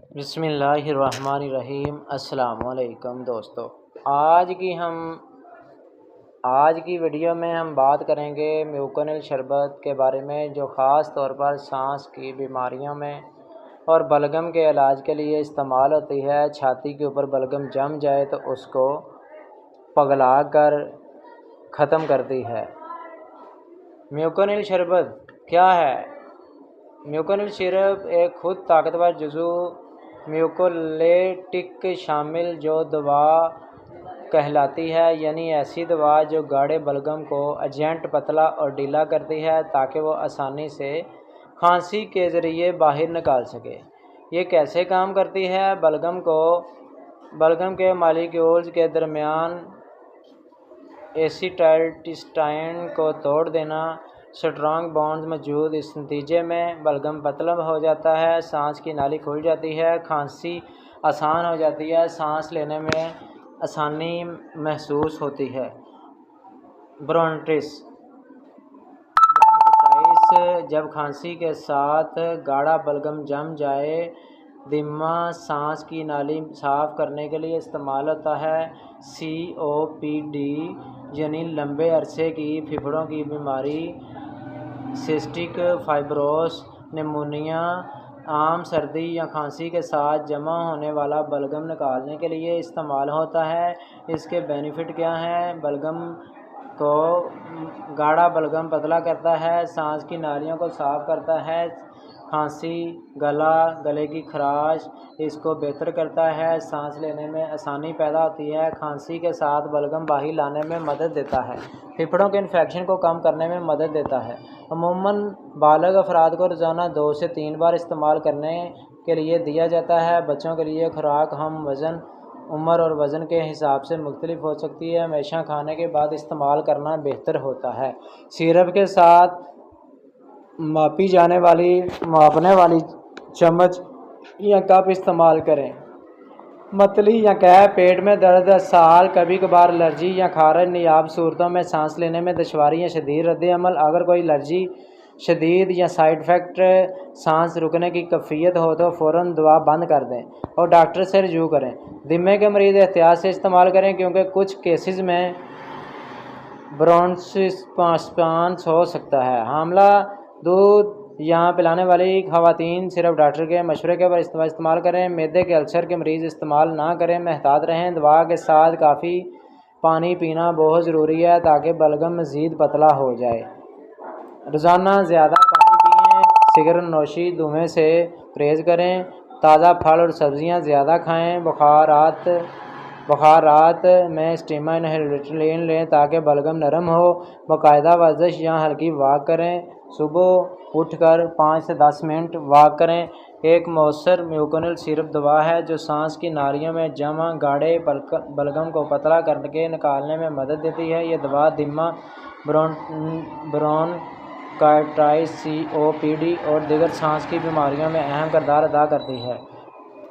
बिस्मिल्लाहिर्रहमानिर्रहीम। अस्सलाम वालेकुम दोस्तों, आज की वीडियो में हम बात करेंगे म्यूकोनिल शरबत के बारे में, जो ख़ास तौर पर सांस की बीमारियों में और बलगम के इलाज के लिए इस्तेमाल होती है। छाती के ऊपर बलगम जम जाए तो उसको पगला कर ख़त्म करती है। म्यूकोनिल शरबत क्या है? म्यूकोनिल सिरप एक खुद ताकतवर जुज़ू म्यूकोलेटिक शामिल जो दवा कहलाती है, यानी ऐसी दवा जो गाढ़े बलगम को एजेंट पतला और ढीला करती है ताकि वो आसानी से खांसी के ज़रिए बाहर निकाल सके। ये कैसे काम करती है? बलगम के मालिक्यूल्स के दरमियान एसिटाइलसिस्टाइन को तोड़ देना, स्ट्रॉन्ग बॉन्ड्स मौजूद। इस नतीजे में बलगम पतला हो जाता है, सांस की नाली खुल जाती है, खांसी आसान हो जाती है, सांस लेने में आसानी महसूस होती है। ब्रोंकाइटिस जब खांसी के साथ गाढ़ा बलगम जम जाए, दिम्मा सांस की नाली साफ़ करने के लिए इस्तेमाल होता है। COPD यानी लंबे अरसे की फेफड़ों की बीमारी, सिस्टिक फाइब्रोस, निमोनिया, आम सर्दी या खांसी के साथ जमा होने वाला बलगम निकालने के लिए इस्तेमाल होता है। इसके बेनिफिट क्या हैं? बलगम को गाढ़ा बलगम पतला करता है, सांस की नालियों को साफ़ करता है, खांसी, गले की खराश इसको बेहतर करता है, सांस लेने में आसानी पैदा होती है, खांसी के साथ बलगम बाहर लाने में मदद देता है, फेफड़ों के इन्फेक्शन को कम करने में मदद देता है। अमूमन बालिग अफराद को रोज़ाना 2 से 3 बार इस्तेमाल करने के लिए दिया जाता है। बच्चों के लिए खुराक हम वज़न, उम्र और वज़न के हिसाब से मुख्तलिफ हो सकती है। हमेशा खाने के बाद इस्तेमाल करना बेहतर होता है। सिरप के साथ मापने वाली चम्मच या कप इस्तेमाल करें। मतली या कैप, पेट में दर्द, साल, कभी कभार एलर्जी या खारिज, नायाब सूरतों में सांस लेने में दुश्वारी या शदीद रद्द-ए-अमल। अगर कोई एलर्जी, शदीद या साइड इफ़ेक्ट, सांस रुकने की कैफियत हो तो फ़ौरन दवा बंद कर दें और डॉक्टर से रजू करें। दिम्मे के मरीज़ एहतियात से इस्तेमाल करें क्योंकि कुछ केसेस में ब्रोंकाइटिस हो सकता है। हामला, दूध या पिलाने वाली ख़वातीन सिर्फ डॉक्टर के मशवरे के पर इस्तेमाल करें। मैदे के अल्सर के मरीज़ इस्तेमाल ना करें। महतात रहें। दवा के साथ काफ़ी पानी पीना बहुत ज़रूरी है ताकि बलगम मज़ीद पतला हो जाए। रोज़ाना ज़्यादा पानी पिएँ। सिगरेट नोशी, धुएँ से परहेज़ करें। ताज़ा फल और सब्ज़ियाँ ज़्यादा खाएँ। बुखार रात में स्टीमा इनहेलर लें ताकि बलगम नरम हो। बाकायदा वर्जिश या हल्की वॉक करें। सुबह उठकर 5 से 10 मिनट वॉक करें। एक मौसर म्यूकोनिल सिरप दवा है जो सांस की नालियों में जमा गाढ़े बलगम को पतला करके निकालने में मदद देती है। यह दवा दिम्मा, ब्रोंकाइटिस, COPD और दीगर सांस की बीमारियों में अहम किरदार अदा करती है।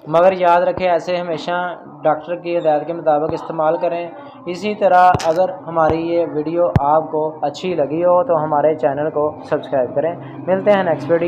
मगर याद रखें, ऐसे हमेशा डॉक्टर की हिदायत के मुताबिक इस्तेमाल करें। इसी तरह अगर हमारी ये वीडियो आपको अच्छी लगी हो तो हमारे चैनल को सब्सक्राइब करें। मिलते हैं नेक्स्ट वीडियो।